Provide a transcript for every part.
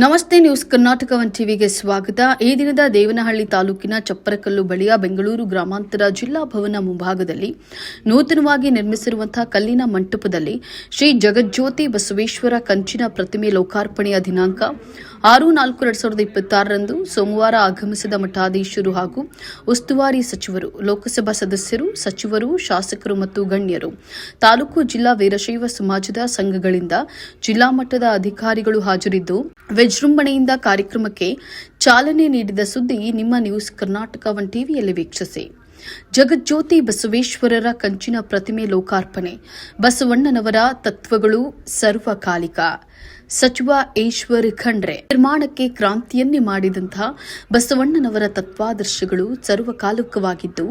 ನಮಸ್ತೆ news Karnataka one ಟಿವಿಗೆ ಸ್ವಾಗತ. ಈ ದಿನದ ದೇವನಹಳ್ಳಿ ತಾಲೂಕಿನ ಚಪ್ಪರಕಲ್ಲು ಬಳಿಯ ಬೆಂಗಳೂರು ಗ್ರಾಮಾಂತರ ಜಿಲ್ಲಾ ಭವನ ಮುಂಭಾಗದಲ್ಲಿ ನೂತನವಾಗಿ ನಿರ್ಮಿಸಿರುವಂತಹ ಕಲ್ಲಿನ ಮಂಟಪದಲ್ಲಿ ಶ್ರೀ ಜಗಜ್ಯೋತಿ ಬಸವೇಶ್ವರ ಕಂಚಿನ ಪ್ರತಿಮೆ ಲೋಕಾರ್ಪಣೆಯ ದಿನಾಂಕ 6/4/2026 ಸೋಮವಾರ ಆಗಮಿಸಿದ ಮಠಾಧೀಶರು ಹಾಗೂ ಉಸ್ತುವಾರಿ ಸಚಿವರು, ಲೋಕಸಭಾ ಸದಸ್ಯರು, ಸಚಿವರು, ಶಾಸಕರು ಮತ್ತು ಗಣ್ಯರು, ತಾಲೂಕು ಜಿಲ್ಲಾ ವೀರಶೈವ ಸಮಾಜದ ಸಂಘಗಳಿಂದ ಜಿಲ್ಲಾ ಮಟ್ಟದ ಅಧಿಕಾರಿಗಳು ಹಾಜರಿದ್ದು ವಿಜೃಂಭಣೆಯಿಂದ ಕಾರ್ಯಕ್ರಮಕ್ಕೆ ಚಾಲನೆ ನೀಡಿದ ಸುದ್ದಿ ನಿಮ್ಮ ನ್ಯೂಸ್ ಕರ್ನಾಟಕ ಒನ್ ಟಿವಿಯಲ್ಲಿ ವೀಕ್ಷಿಸಿ. ಜಗಜ್ಯೋತಿ ಬಸವೇಶ್ವರರ ಕಂಚಿನ ಪ್ರತಿಮೆ ಲೋಕಾರ್ಪಣೆ. ಬಸವಣ್ಣನವರ ತತ್ವಗಳು ಸರ್ವಕಾಲಿಕ. ಸಚಿವ ಈಶ್ವರ್ ಖಂಡ್ರೆ. ನಿರ್ಮಾಣಕ್ಕೆ ಕ್ರಾಂತಿಯನ್ನೇ ಮಾಡಿದಂತಹ ಬಸವಣ್ಣನವರ ತತ್ವಾದರ್ಶಗಳು ಸರ್ವಕಾಲಿಕವಾಗಿದ್ದು,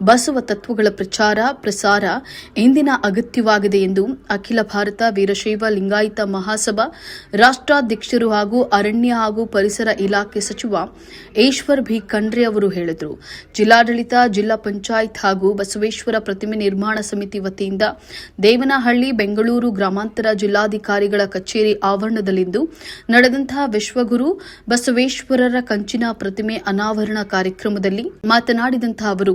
ಬಸವ ತತ್ವಗಳ ಪ್ರಸಾರ ಇಂದಿನ ಅಗತ್ಯವಾಗಿದೆ ಎಂದು ಅಖಿಲ ಭಾರತ ವೀರಶೈವ ಲಿಂಗಾಯತ ಮಹಾಸಭಾ ರಾಷ್ಟ್ರಾಧ್ಯಕ್ಷರು ಹಾಗೂ ಅರಣ್ಯ ಹಾಗೂ ಪರಿಸರ ಇಲಾಖೆ ಸಚಿವ ಈಶ್ವರ್ ಭಿ ಖಂಡ್ರೆ ಅವರು ಹೇಳಿದರು. ಜಿಲ್ಲಾಡಳಿತ, ಜಿಲ್ಲಾ ಪಂಚಾಯತ್ ಹಾಗೂ ಬಸವೇಶ್ವರ ಪ್ರತಿಮೆ ನಿರ್ಮಾಣ ಸಮಿತಿ ವತಿಯಿಂದ ದೇವನಹಳ್ಳಿ, ಬೆಂಗಳೂರು ಗ್ರಾಮಾಂತರ ಜಿಲ್ಲಾಧಿಕಾರಿಗಳ ಕಚೇರಿ ಆವರಣದಲ್ಲಿಂದು ನಡೆದಂತಹ ವಿಶ್ವಗುರು ಬಸವೇಶ್ವರರ ಕಂಚಿನ ಪ್ರತಿಮೆ ಅನಾವರಣ ಕಾರ್ಯಕ್ರಮದಲ್ಲಿ ಮಾತನಾಡಿದಂತಹ ಅವರು,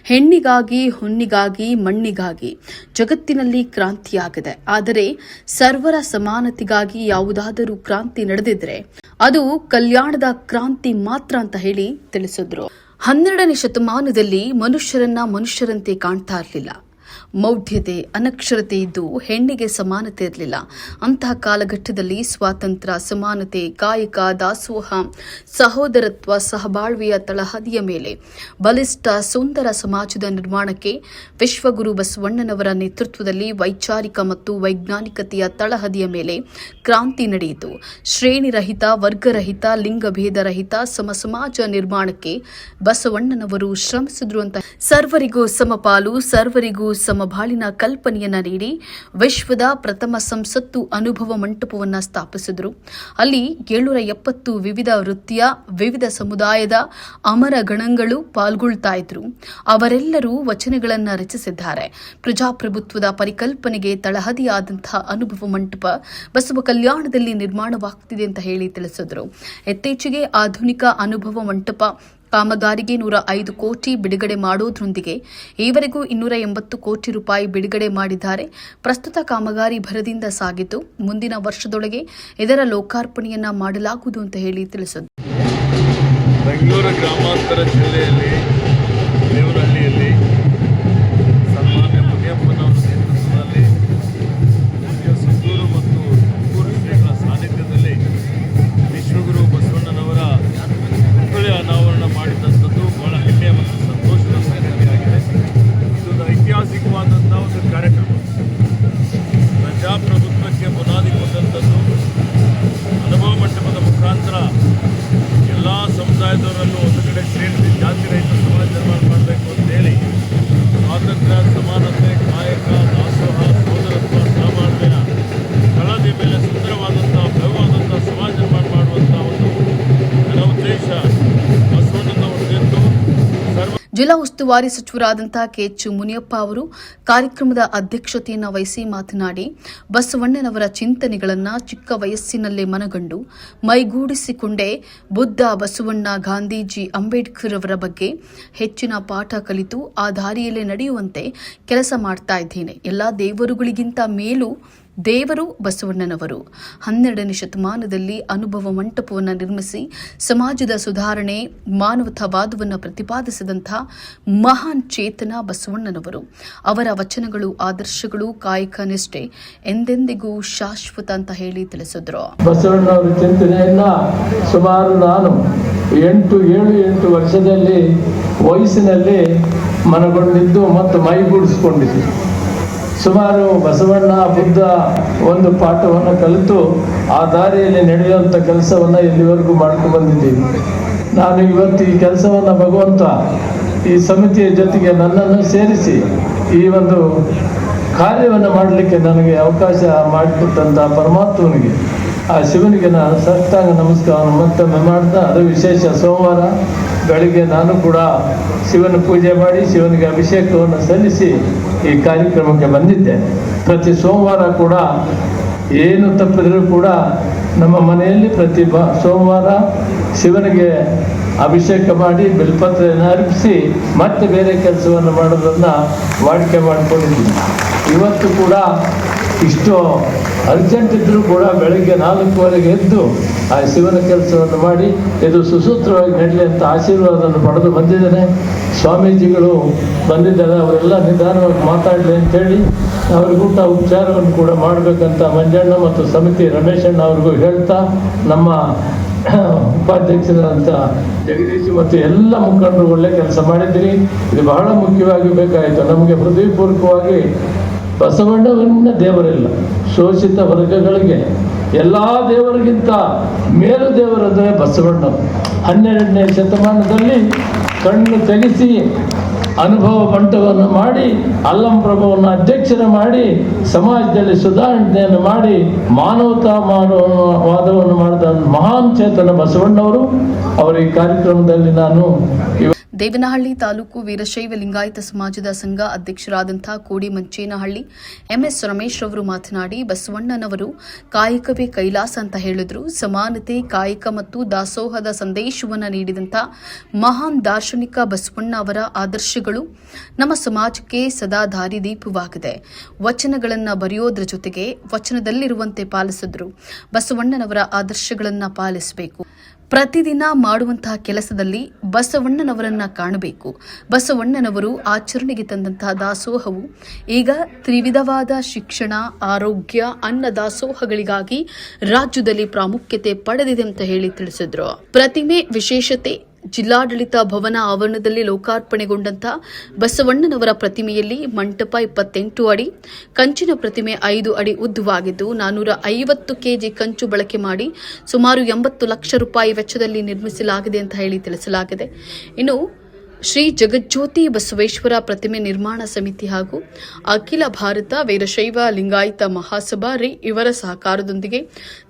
ಹೆಣ್ಣಿಗಾಗಿ, ಹೊನ್ನಿಗಾಗಿ, ಮಣ್ಣಿಗಾಗಿ ಜಗತ್ತಿನಲ್ಲಿ ಕ್ರಾಂತಿಯಾಗಿದೆ. ಆದರೆ ಸರ್ವರ ಸಮಾನತೆಗಾಗಿ ಯಾವುದಾದರೂ ಕ್ರಾಂತಿ ನಡೆದಿದ್ರೆ ಅದು ಕಲ್ಯಾಣದ ಕ್ರಾಂತಿ ಮಾತ್ರ ಅಂತ ಹೇಳಿ ತಿಳಿಸಿದ್ರು. 12ನೇ ಶತಮಾನದಲ್ಲಿ ಮನುಷ್ಯರನ್ನ ಮನುಷ್ಯರಂತೆ ಕಾಣ್ತಾ ಇರಲಿಲ್ಲ. ಮೌಢ್ಯತೆ, ಅನಕ್ಷರತೆ ಇದ್ದು ಹೆಣ್ಣಿಗೆ ಸಮಾನತೆ ಇರಲಿಲ್ಲ. ಅಂತಹ ಕಾಲಘಟ್ಟದಲ್ಲಿ ಸ್ವಾತಂತ್ರ್ಯ, ಸಮಾನತೆ, ಕಾಯಕ, ದಾಸೋಹ, ಸಹೋದರತ್ವ, ಸಹಬಾಳ್ವೆಯ ತಳಹದಿಯ ಮೇಲೆ ಬಲಿಷ್ಠ ಸುಂದರ ಸಮಾಜದ ನಿರ್ಮಾಣಕ್ಕೆ ವಿಶ್ವಗುರು ಬಸವಣ್ಣನವರ ನೇತೃತ್ವದಲ್ಲಿ ವೈಚಾರಿಕ ಮತ್ತು ವೈಜ್ಞಾನಿಕತೆಯ ತಳಹದಿಯ ಮೇಲೆ ಕ್ರಾಂತಿ ನಡೆಯಿತು. ಶ್ರೇಣಿರಹಿತ, ವರ್ಗರಹಿತ, ಲಿಂಗಭೇದ ರಹಿತ ಸಮ ಸಮಾಜ ನಿರ್ಮಾಣಕ್ಕೆ ಬಸವಣ್ಣನವರು ಶ್ರಮಿಸಿದ್ರು ಅಂತ ಸರ್ವರಿಗೂ ಸಮಪಾಲು, ಸರ್ವರಿಗೂ ಸಮಬಾಳಿನ ಕಲ್ಪನೆಯನ್ನ ನೀಡಿ ವಿಶ್ವದ ಪ್ರಥಮ ಸಂಸತ್ತು ಅನುಭವ ಮಂಟಪವನ್ನು ಸ್ಥಾಪಿಸಿದರು. ಅಲ್ಲಿ 770 ವಿವಿಧ ವೃತ್ತಿಯ, ವಿವಿಧ ಸಮುದಾಯದ ಅಮರ ಗಣಗಳು ಪಾಲ್ಗೊಳ್ತಾ ಇದ್ರು. ಅವರೆಲ್ಲರೂ ವಚನಗಳನ್ನು ರಚಿಸಿದ್ದಾರೆ. ಪ್ರಜಾಪ್ರಭುತ್ವದ ಪರಿಕಲ್ಪನೆಗೆ ತಳಹದಿಯಾದಂತಹ ಅನುಭವ ಮಂಟಪ ಬಸವ ಕಲ್ಯಾಣದಲ್ಲಿ ನಿರ್ಮಾಣವಾಗುತ್ತಿದೆ ಅಂತ ಹೇಳಿ ತಿಳಿಸಿದರು. ಇತ್ತೀಚೆಗೆ ಆಧುನಿಕ ಅನುಭವ ಮಂಟಪ ಕಾಮಗಾರಿಗೆ 105 ಕೋಟಿ ಬಿಡುಗಡೆ ಮಾಡೋದ್ರೊಂದಿಗೆ ಈವರೆಗೂ 280 ಕೋಟಿ ರೂಪಾಯಿ ಬಿಡುಗಡೆ ಮಾಡಿದ್ದಾರೆ. ಪ್ರಸ್ತುತ ಕಾಮಗಾರಿ ಭರದಿಂದ ಸಾಗಿದ್ದು, ಮುಂದಿನ ವರ್ಷದೊಳಗೆ ಇದರ ಲೋಕಾರ್ಪಣೆಯನ್ನ ಮಾಡಲಾಗುವುದು ಅಂತ ಹೇಳಿ ತಿಳಿಸಿದರು. ಬೆಂಗಳೂರು ಗ್ರಾಮಾಂತರ ಜಿಲ್ಲೆಯಲ್ಲಿ ದೇವನಹಳ್ಳಿಯಲ್ಲಿ ಸನ್ಮಾನ್ಯ ಮುನಿಯಪ್ಪನವರ ನೇತೃತ್ವದಲ್ಲಿ ಮುಖ್ಯ ಸುತ್ತೂರು ಮತ್ತು ತುಮಕೂರು ಶ್ರೀಗಳ ಸಾನ್ನಿಧ್ಯದಲ್ಲಿ ವಿಶ್ವಗುರು ಬಸವಣ್ಣನವರ ಪುತ್ಥಳಿ ಅನಾವರಣ ಮಾಡಿದಂಥದ್ದು ಬಹಳ ಹೆಮ್ಮೆಯ ಮತ್ತು ಸಂತೋಷದ ಸಂಗತಿಯಾಗಿದೆ. ಇದೊಂದು ಐತಿಹಾಸಿಕವಾದಂಥ ಒಂದು ಕಾರ್ಯಕ್ರಮ. ಪ್ರಜಾಪ್ರಭುತ್ವಕ್ಕೆ ಬುನಾದಿ ಕೊಟ್ಟಂಥದ್ದು. ಅನುಭವ ಮಂಟಪದ ಮುಖಾಂತರ ಎಲ್ಲ ಸಮುದಾಯದವರನ್ನು ಒಂದು ಕಡೆ ಸೇರಿಸಿ ಜಾತಿ ರಹಿತ ಸಮಾಜ ನಿರ್ಮಾಣ ಮಾಡಬೇಕು ಅಂತೇಳಿ ಸ್ವಾತಂತ್ರ್ಯ, ಸಮಾನತೆ, ಕಾಯಕ, ದಾಸೋಹ, ಸಹೋದರತ್ವ, ಸಹಬಾಳ್ವೆಯ ತಳಹದಿಯ ಮೇಲೆ ಸುಂದರವಾದಂಥ, ಭವ್ಯವಾದಂಥ ಸಮಾಜ ನಿರ್ಮಾಣ ಮಾಡುವಂಥ ಒಂದು ಉದ್ದೇಶ ಬಸವಣ್ಣನವರು ಜಿಲ್ಲಾ ಉಸ್ತುವಾರಿ ಸಚಿವರಾದಂತಹ ಕೆಎಚ್ ಮುನಿಯಪ್ಪ ಅವರು ಕಾರ್ಯಕ್ರಮದ ಅಧ್ಯಕ್ಷತೆಯನ್ನು ವಹಿಸಿ ಮಾತನಾಡಿ, ಬಸವಣ್ಣನವರ ಚಿಂತನೆಗಳನ್ನು ಚಿಕ್ಕ ವಯಸ್ಸಿನಲ್ಲೇ ಮನಗಂಡು ಮೈಗೂಡಿಸಿಕೊಂಡೇ ಬುದ್ಧ, ಬಸವಣ್ಣ, ಗಾಂಧೀಜಿ, ಅಂಬೇಡ್ಕರ್ ಅವರ ಬಗ್ಗೆ ಹೆಚ್ಚಿನ ಪಾಠ ಕಲಿತು ಆ ದಾರಿಯಲ್ಲೇ ನಡೆಯುವಂತೆ ಕೆಲಸ ಮಾಡ್ತಾ ಇದ್ದೇನೆ. ಎಲ್ಲ ದೇವರುಗಳಿಗಿಂತ ಮೇಲೂ ದೇವರು ಬಸವಣ್ಣನವರು. 12ನೇ ಶತಮಾನದಲ್ಲಿ ಅನುಭವ ಮಂಟಪವನ್ನು ನಿರ್ಮಿಸಿ ಸಮಾಜದ ಸುಧಾರಣೆ, ಮಾನವತಾವಾದವನ್ನು ಪ್ರತಿಪಾದಿಸಿದಂತಹ ಮಹಾನ್ ಚೇತನ ಬಸವಣ್ಣನವರು. ಅವರ ವಚನಗಳು, ಆದರ್ಶಗಳು, ಕಾಯಕ ನಿಷ್ಠೆ ಎಂದೆಂದಿಗೂ ಶಾಶ್ವತ ಅಂತ ಹೇಳಿ ತಿಳಿಸಿದ್ರು. ಬಸವಣ್ಣನವರ ಚಿಂತನೆಯನ್ನ ಸುಮಾರು ನಾನು 7 ವರ್ಷದಲ್ಲಿ ವಯಸ್ಸಿನಲ್ಲಿ ಮನಗೊಂಡಿದ್ದು ಮತ್ತು ಮೈಗೂಡಿಸಿಕೊಂಡಿದ್ದು. ಸುಮಾರು ಬಸವಣ್ಣ, ಬುದ್ಧ ಒಂದು ಪಾಠವನ್ನು ಕಲಿತು ಆ ದಾರಿಯಲ್ಲಿ ನಡೆಯುವಂಥ ಕೆಲಸವನ್ನು ಇಲ್ಲಿವರೆಗೂ ಮಾಡ್ಕೊಂಡು ಬಂದಿದ್ದೀವಿ. ನಾನು ಇವತ್ತು ಈ ಕೆಲಸವನ್ನು ಭಗವಂತ ಈ ಸಮಿತಿಯ ಜೊತೆಗೆ ನನ್ನನ್ನು ಸೇರಿಸಿ ಈ ಒಂದು ಕಾರ್ಯವನ್ನು ಮಾಡಲಿಕ್ಕೆ ನನಗೆ ಅವಕಾಶ ಮಾಡಿಕೊಟ್ಟಂಥ ಪರಮಾತ್ಮನಿಗೆ, ಆ ಶಿವನಿಗೆ ನಾನು ಸಾಷ್ಟಾಂಗ ನಮಸ್ಕಾರ ಮತ್ತೊಮ್ಮೆ ಮಾಡ್ತಾ, ಅದು ವಿಶೇಷ ಸೋಮವಾರ ಬೆಳಿಗ್ಗೆ ನಾನು ಕೂಡ ಶಿವನ ಪೂಜೆ ಮಾಡಿ ಶಿವನಿಗೆ ಅಭಿಷೇಕವನ್ನು ಸಲ್ಲಿಸಿ ಈ ಕಾರ್ಯಕ್ರಮಕ್ಕೆ ಬಂದಿದ್ದೆ. ಪ್ರತಿ ಸೋಮವಾರ ಕೂಡ ಏನು ತಪ್ಪಿದರೂ ಕೂಡ ನಮ್ಮ ಮನೆಯಲ್ಲಿ ಪ್ರತಿ ಸೋಮವಾರ ಶಿವನಿಗೆ ಅಭಿಷೇಕ ಮಾಡಿ ಬಿಲ್ಪತ್ರೆಯನ್ನು ಅರ್ಪಿಸಿ ಮತ್ತೆ ಬೇರೆ ಕೆಲಸವನ್ನು ಮಾಡೋದನ್ನು ವಾಡಿಕೆ ಮಾಡಿಕೊಂಡಿದ್ದೀನಿ. ಇವತ್ತು ಕೂಡ ಇಷ್ಟು ಅರ್ಜೆಂಟ್ ಇದ್ದರೂ ಕೂಡ ಬೆಳಗ್ಗೆ 4:15 ಎದ್ದು ಆ ಶಿವನ ಕೆಲಸವನ್ನು ಮಾಡಿ ಇದು ಸುಸೂತ್ರವಾಗಿ ನಡಲಿ ಅಂತ ಆಶೀರ್ವಾದವನ್ನು ಪಡೆದು ಬಂದಿದ್ದೇನೆ. ಸ್ವಾಮೀಜಿಗಳು ಬಂದಿದ್ದಾರೆ, ಅವರೆಲ್ಲ ನಿಧಾನವಾಗಿ ಮಾತಾಡಲಿ ಅಂತೇಳಿ ಅವ್ರಿಗೆ ಊಟ ಉಪಚಾರವನ್ನು ಕೂಡ ಮಾಡಬೇಕಂತ ಮಂಜಣ್ಣ ಮತ್ತು ಸಮಿತಿ ರಮೇಶಣ್ಣ ಅವ್ರಿಗೂ ಹೇಳ್ತಾ, ನಮ್ಮ ಉಪಾಧ್ಯಕ್ಷರಾದಂಥ ಜಗದೀಶ್ ಮತ್ತು ಎಲ್ಲ ಮುಖಂಡರು ಒಳ್ಳೆ ಕೆಲಸ ಮಾಡಿದ್ದೀರಿ. ಇದು ಬಹಳ ಮುಖ್ಯವಾಗಿ ಬೇಕಾಯಿತು. ನಮಗೆ ಹೃದಯಪೂರ್ವಕವಾಗಿ ಬಸವಣ್ಣವನ್ನ ದೇವರಿಲ್ಲ, ಶೋಷಿತ ವರ್ಗಗಳಿಗೆ ಎಲ್ಲ ದೇವರಿಗಿಂತ ಮೇಲು ದೇವರಂದರೆ ಬಸವಣ್ಣ. 12ನೇ ಶತಮಾನದಲ್ಲಿ ಕಣ್ಣು ತೆಗೆಸಿ ಅನುಭವ ಮಂಟಪವನ್ನು ಮಾಡಿ ಅಲ್ಲಂಪ್ರಭುವನ್ನು ಅಧ್ಯಕ್ಷರ ಮಾಡಿ ಸಮಾಜದಲ್ಲಿ ಸುಧಾರಣೆಯನ್ನು ಮಾಡಿ ಮಾನವತಾವಾದವನ್ನು ಮಾಡಿದ ಮಹಾನ್ ಚೇತನ ಬಸವಣ್ಣವರು. ಅವರ ಈ ಕಾರ್ಯಕ್ರಮದಲ್ಲಿ ನಾನು ದೇವನಹಳ್ಳಿ ತಾಲೂಕು ವೀರಶೈವ ಲಿಂಗಾಯತ ಸಮಾಜದ ಸಂಘ ಅಧ್ಯಕ್ಷರಾದಂಥ ಕೋಡಿ ಮಂಚೇನಹಳ್ಳಿ ಎಂಎಸ್ ರಮೇಶ್ ಅವರು ಮಾತನಾಡಿ, ಬಸವಣ್ಣನವರು ಕಾಯಕವೇ ಕೈಲಾಸ ಅಂತ ಹೇಳಿದ್ರು. ಸಮಾನತೆ, ಕಾಯಕ ಮತ್ತು ದಾಸೋಹದ ಸಂದೇಶವನ್ನು ನೀಡಿದಂಥ ಮಹಾನ್ ದಾರ್ಶನಿಕ ಬಸವಣ್ಣ ಅವರ ಆದರ್ಶಗಳು ನಮ್ಮ ಸಮಾಜಕ್ಕೆ ಸದಾ ದಾರಿದೀಪವಾಗಿದೆ. ವಚನಗಳನ್ನು ಬರೆಯೋದ್ರ ಜೊತೆಗೆ ವಚನದಲ್ಲಿರುವಂತೆ ಪಾಲಿಸಿದ್ರು. ಬಸವಣ್ಣನವರ ಆದರ್ಶಗಳನ್ನು ಪಾಲಿಸಬೇಕು. ಪ್ರತಿದಿನ ಮಾಡುವಂತಹ ಕೆಲಸದಲ್ಲಿ ಬಸವಣ್ಣನವರನ್ನ ಕಾಣಬೇಕು. ಬಸವಣ್ಣನವರು ಆಚರಣೆಗೆ ತಂದಂತಹ ದಾಸೋಹವು ಈಗ ತ್ರಿವಿಧವಾದ ಶಿಕ್ಷಣ, ಆರೋಗ್ಯ, ಅನ್ನ ದಾಸೋಹಗಳಿಗಾಗಿ ರಾಜ್ಯದಲ್ಲಿ ಪ್ರಾಮುಖ್ಯತೆ ಪಡೆದಿದೆ ಅಂತ ಹೇಳಿ ತಿಳಿಸಿದ್ರು. ಪ್ರತಿಮೆ ವಿಶೇಷತೆ ಜಿಲ್ಲಾಡಳಿತ ಭವನ ಆವರಣದಲ್ಲಿ ಲೋಕಾರ್ಪಣೆಗೊಂಡಂತ ಬಸವಣ್ಣನವರ ಪ್ರತಿಮೆಯಲ್ಲಿ ಮಂಟಪ 28 ಅಡಿ, ಕಂಚಿನ ಪ್ರತಿಮೆ 5 ಅಡಿ ಉದ್ದವಾಗಿದ್ದು 450 ಕೆಜಿ ಕಂಚು ಬಳಕೆ ಮಾಡಿ ಸುಮಾರು 80 ಲಕ್ಷ ರೂಪಾಯಿ ವೆಚ್ಚದಲ್ಲಿ ನಿರ್ಮಿಸಲಾಗಿದೆ ಅಂತ ಹೇಳಿ ತಿಳಿಸಲಾಗಿದೆ. ಇನ್ನು ಶ್ರೀ ಜಗಜ್ಯೋತಿ ಬಸವೇಶ್ವರ ಪ್ರತಿಮೆ ನಿರ್ಮಾಣ ಸಮಿತಿ ಹಾಗೂ ಅಖಿಲ ಭಾರತ ವೀರಶೈವ ಲಿಂಗಾಯತ ಮಹಾಸಭಾ ಇವರ ಸಹಕಾರದೊಂದಿಗೆ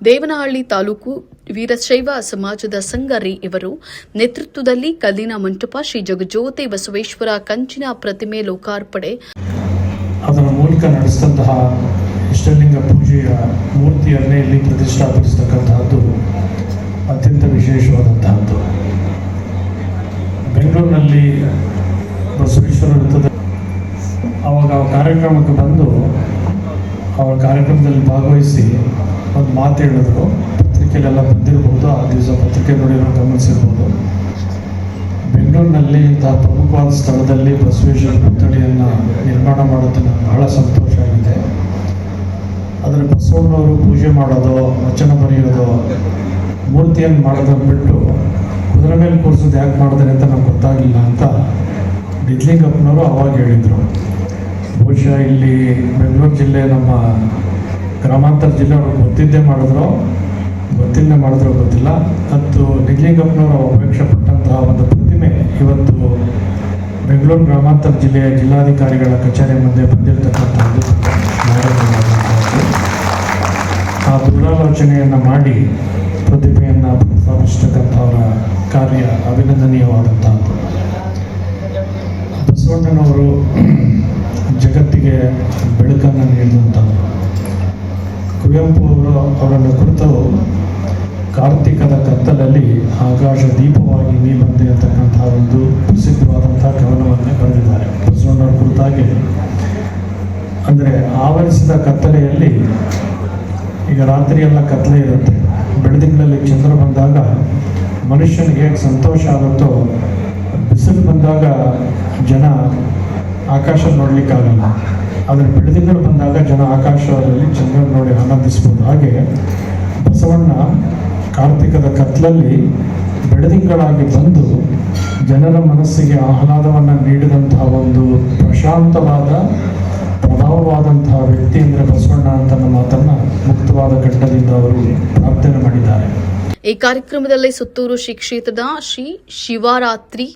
ದೇವನಹಳ್ಳಿ ತಾಲೂಕು ವೀರಶೈವ ಸಮಾಜದ ಸಂಘ ಇವರು ನೇತೃತ್ವದಲ್ಲಿ ಕಲ್ಲಿನ ಮಂಟಪ ಶ್ರೀ ಜಗಜ್ಯೋತಿ ಬಸವೇಶ್ವರ ಕಂಚಿನ ಪ್ರತಿಮೆ ಲೋಕಾರ್ಪಣೆ ಅದರ ಮೂಲಕ ನಡೆಸಿದಂತಹ ಇಷ್ಟಲಿಂಗ ಪೂಜೆಯ ಮೂರ್ತಿಯನ್ನೇ ಇಲ್ಲಿ ಪ್ರತಿಷ್ಠಾಪಿಸತಕ್ಕಂತಹದ್ದು ಅತ್ಯಂತ ವಿಶೇಷವಾದಂತಹದ್ದು. ಬೆಂಗಳೂರಿನಲ್ಲಿ ಬಸವೇಶ್ವರ ವೃತ್ತದ ಆವಾಗ ಕಾರ್ಯಕ್ರಮಕ್ಕೆ ಬಂದು ಅವರ ಕಾರ್ಯಕ್ರಮದಲ್ಲಿ ಭಾಗವಹಿಸಿ ಒಂದು ಮಾತು ಹೇಳಿದ್ರು. ಪತ್ರಿಕೆಯಲ್ಲೆಲ್ಲ ಬಂದಿರಬಹುದು, ಆ ದಿವಸ ಪತ್ರಿಕೆ ನೋಡಿರೋ ಗಮನಿಸಿರ್ಬೋದು. ಬೆಂಗಳೂರಿನಲ್ಲಿ ಇಂತಹ ಪ್ರಮುಖವಾದ ಸ್ಥಳದಲ್ಲಿ ಬಸವೇಶ್ವರ ಪುತ್ಥಳಿಯನ್ನು ನಿರ್ಮಾಣ ಮಾಡೋದು ನನಗೆ ಬಹಳ ಸಂತೋಷ ಆಗಿದೆ. ಆದರೆ ಬಸವಣ್ಣವರು ಪೂಜೆ ಮಾಡೋದು, ವಚನ ಬರೆಯೋದು, ಮೂರ್ತಿಯನ್ನು ಮಾಡೋದನ್ನು ಬಿಟ್ಟು ಕುದುರೆ ಮೇಲೆ ಕೂರಿಸೋದು ಯಾಕೆ ಮಾಡಿದ್ರೆ ಅಂತ ನಮ್ಗೆ ಗೊತ್ತಾಗಲಿಲ್ಲ ಅಂತ ನಿಜಲಿಂಗಪ್ಪನವರು ಅವಾಗ ಹೇಳಿದರು. ಬಹುಶಃ ಇಲ್ಲಿ ಬೆಂಗಳೂರು ಜಿಲ್ಲೆ, ನಮ್ಮ ಗ್ರಾಮಾಂತರ ಜಿಲ್ಲೆ ಅವ್ರಿಗೆ ಗೊತ್ತಿಲ್ಲದೆ ಮಾಡಿದ್ರು ಗೊತ್ತಿಲ್ಲ. ಮತ್ತು ನಿಜಲಿಂಗಪ್ಪನವರು ಅಪೇಕ್ಷೆ ಪಟ್ಟಂತಹ ಒಂದು ಪ್ರತಿಮೆ ಇವತ್ತು ಬೆಂಗಳೂರು ಗ್ರಾಮಾಂತರ ಜಿಲ್ಲೆಯ ಜಿಲ್ಲಾಧಿಕಾರಿಗಳ ಕಚೇರಿ ಮುಂದೆ ಬಂದಿರತಕ್ಕಂಥದ್ದು ಆ ದುರಾಲೋಚನೆಯನ್ನು ಮಾಡಿ ಪ್ರತಿಭೆಯನ್ನು ಪ್ರತಿಪಾದಿಸತಕ್ಕಂಥವರ ಕಾರ್ಯ ಅಭಿನಂದನೀಯವಾದಂಥದ್ದು. ಬಸವಣ್ಣನವರು ಜಗತ್ತಿಗೆ ಬೆಳಕನ್ನು ನೀಡಿದಂಥವರು. ಕುವೆಂಪು ಅವರನ್ನು ಕುರಿತು ಕಾರ್ತಿಕದ ಕತ್ತಲಲ್ಲಿ ಆಕಾಶ ದೀಪವಾಗಿ ನೀ ಬಂದೆ ಅಂತಕ್ಕಂಥ ಒಂದು ಪ್ರಸಿದ್ಧವಾದಂಥ ಕವನವನ್ನು ಬರೆದಿದ್ದಾರೆ ಬಸವಣ್ಣನ ಕುರಿತಾಗಿ. ಅಂದರೆ ಆವರಿಸಿದ ಕತ್ತಲೆಯಲ್ಲಿ, ಈಗ ರಾತ್ರಿಯೆಲ್ಲ ಕತ್ತಲೆ ಇರುತ್ತೆ, ಬೆಳದಿಂಗಳಲ್ಲಿ ಚಂದ್ರ ಬಂದಾಗ ಮನುಷ್ಯನಿಗೆ ಹೇಗೆ ಸಂತೋಷ ಆಗುತ್ತೋ, ಬಿಸಿಲು ಬಂದಾಗ ಜನ ಆಕಾಶ ನೋಡಲಿಕ್ಕಾಗಲ್ಲ. ಆದರೆ ಬೆಳದಿಂಗಳು ಬಂದಾಗ ಜನ ಆಕಾಶದಲ್ಲಿ ಚಂದ್ರ ನೋಡಿ ಆನಂದಿಸ್ಬೋದು. ಹಾಗೆ ಬಸವಣ್ಣ ಕಾರ್ತಿಕದ ಕತ್ತಲಲ್ಲಿ ಬೆಳದಿಂಗಳಾಗಿ ಬಂದು ಜನರ ಮನಸ್ಸಿಗೆ ಆಹ್ಲಾದವನ್ನು ನೀಡಿದಂತಹ ಒಂದು ಪ್ರಶಾಂತವಾದ, ಪ್ರಭಾವವಾದಂತಹ ವ್ಯಕ್ತಿ ಅಂದರೆ ಬಸವಣ್ಣ ಅಂತ ನಮ್ಮ ಮಾತನ್ನು ಮುಕ್ತವಾದ ಕಂಠದಿಂದ ಅವರು ಪ್ರಾರ್ಥನೆ ಮಾಡಿದ್ದಾರೆ. ಈ ಕಾರ್ಯಕ್ರಮದಲ್ಲಿ ಸುತ್ತೂರು ಶ್ರೀ ಕ್ಷೇತ್ರದ ಶ್ರೀ ಶಿವರಾತ್ರಿ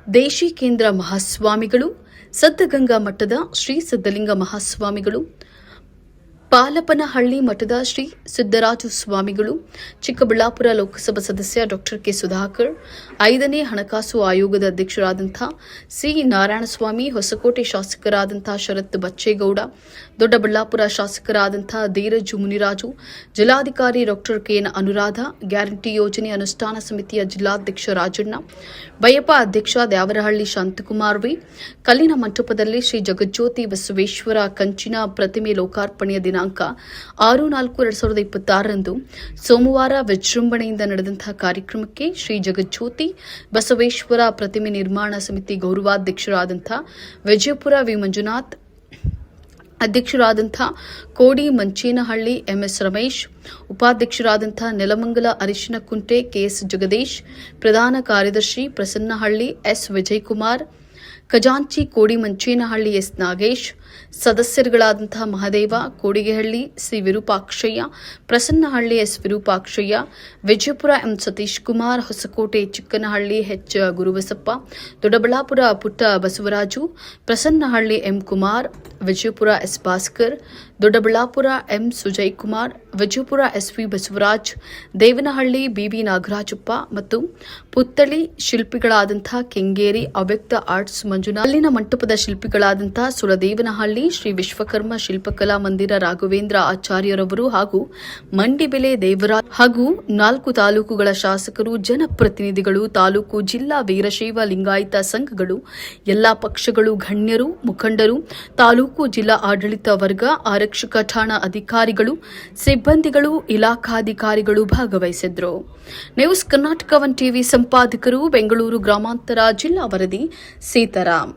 ದೇಶಿಕೇಂದ್ರ ಮಹಾಸ್ವಾಮಿಗಳು, ಸದ್ದಗಂಗಾ ಮಠದ ಶ್ರೀ ಸಿದ್ಧಲಿಂಗ ಮಹಾಸ್ವಾಮಿಗಳು, ಪಾಲಪನಹಳ್ಳಿ ಮಠದ ಶ್ರೀ ಸಿದ್ದರಾಜ ಸ್ವಾಮಿಗಳು, ಚಿಕ್ಕಬಳ್ಳಾಪುರ ಲೋಕಸಭಾ ಸದಸ್ಯ ಡಾಕ್ಟರ್ ಕೆ ಸುಧಾಕರ್, 5ನೇ ಹಣಕಾಸು ಆಯೋಗದ ಅಧ್ಯಕ್ಷರಾದಂಥ ಸಿ ನಾರಾಯಣಸ್ವಾಮಿ, ಹೊಸಕೋಟೆ ಶಾಸಕರಾದಂಥ ಶರತ್ ಬಚ್ಚೇಗೌಡ, ದೊಡ್ಡಬಳ್ಳಾಪುರ ಶಾಸಕರಾದಂಥ ಧೀರಜ್ ಮುನಿರಾಜು, ಜಿಲ್ಲಾಧಿಕಾರಿ ಡಾಕ್ಟರ್ ಕೆಎನ್ ಅನುರಾಧ, ಗ್ಯಾರಂಟಿ ಯೋಜನೆ ಅನುಷ್ಠಾನ ಸಮಿತಿಯ ಜಿಲ್ಲಾಧ್ಯಕ್ಷ ರಾಜಣ್ಣ, ಬೈಯಪ್ಪ ಅಧ್ಯಕ್ಷ ದ್ಯಾವರಹಳ್ಳಿ ಶಾಂತಕುಮಾರ್ ವಿ, ಕಲ್ಲಿನ ಮಂಟಪದಲ್ಲಿ ಶ್ರೀ ಜಗಜ್ಯೋತಿ ಬಸವೇಶ್ವರ ಕಂಚಿನ ಪ್ರತಿಮೆ ಲೋಕಾರ್ಪಣೆಯ ದಿನಾಂಕ 6/4/2026 ಸೋಮವಾರ ವಿಜೃಂಭಣೆಯಿಂದ ನಡೆದಂತಹ ಕಾರ್ಯಕ್ರಮಕ್ಕೆ ಶ್ರೀ ಜಗಜ್ಯೋತಿ ಬಸವೇಶ್ವರ ಪ್ರತಿಮೆ ನಿರ್ಮಾಣ ಸಮಿತಿ ಗೌರವಾಧ್ಯಕ್ಷರಾದಂಥ ವಿಜಯಪುರ ವಿ ಮಂಜುನಾಥ್, ಅಧ್ಯಕ್ಷರಾದಂಥ ಕೋಡಿ ಮಂಚೇನಹಳ್ಳಿ ಎಂಎಸ್ ರಮೇಶ್, ಉಪಾಧ್ಯಕ್ಷರಾದಂಥ ನೆಲಮಂಗಲ ಅರಿಶಿನಕುಂಟೆ ಕೆಎಸ್ ಜಗದೀಶ್, ಪ್ರಧಾನ ಕಾರ್ಯದರ್ಶಿ ಪ್ರಸನ್ನಹಳ್ಳಿ ಎಸ್ ವಿಜಯಕುಮಾರ್, ಖಜಾಂಚಿ ಕೋಡಿ ಮಂಚೇನಹಳ್ಳಿ ಎಸ್ ನಾಗೇಶ್, ಸದಸ್ಯರುಗಳಾದಂಥ Mahadeva Kodigehalli C Virupakshayya, Prasannahalli S Virupakshayya, Vijayapura M Satish Kumar, Hosakote Chikkanahalli H Gurubasappa, Doddaballapura Putta Basavaraju, Prasannahalli M Kumar, Vijayapura S Bhaskar, Doddaballapura M Sujay Kumar, Vijayapura SV Basavaraj, Devanahalli BB Nagarajappa ಮತ್ತು ಪುತ್ತಳಿ ಶಿಲ್ಪಿಗಳಾದಂಥ ಕೆಂಗೇರಿ ಅವ್ಯಕ್ತ ಆರ್ಟ್ಸ್ ಮಂಜುನಾಥ್, ಕಲ್ಲಿನ ಮಂಟಪದ ಶಿಲ್ಪಿಗಳಾದಂಥ ಸುರದೇವನಹಳ್ಳಿ ಶ್ರೀ ವಿಶ್ವಕರ್ಮ ಶಿಲ್ಪಕಲಾ ಮಂದಿರ ರಾಘವೇಂದ್ರ ಆಚಾರ್ಯರವರು ಹಾಗೂ ಮಂಡಿಬೆಲೆ ದೇವರಾಜ್ ಹಾಗೂ 4 ತಾಲೂಕುಗಳ ಶಾಸಕರು, ಜನಪ್ರತಿನಿಧಿಗಳು, ತಾಲೂಕು ಜಿಲ್ಲಾ ವೀರಶೈವ ಲಿಂಗಾಯತ ಸಂಘಗಳು, ಎಲ್ಲಾ ಪಕ್ಷಗಳು, ಗಣ್ಯರು, ಮುಖಂಡರು, ತಾಲೂಕು ಜಿಲ್ಲಾ ಆಡಳಿತ ವರ್ಗ, ಆರಕ್ಷಕ ಠಾಣಾ ಅಧಿಕಾರಿಗಳು, ಸಿಬ್ಬಂದಿಗಳು, ಇಲಾಖಾಧಿಕಾರಿಗಳು ಭಾಗವಹಿಸಿದ್ರು. ನ್ಯೂಸ್ ಕರ್ನಾಟಕ 1 ಟಿವಿ ಸಂಪಾದಕರು, ಬೆಂಗಳೂರು ಗ್ರಾಮಾಂತರ ಜಿಲ್ಲಾ ವರದಿ ಸೀತಾರಾಮ್.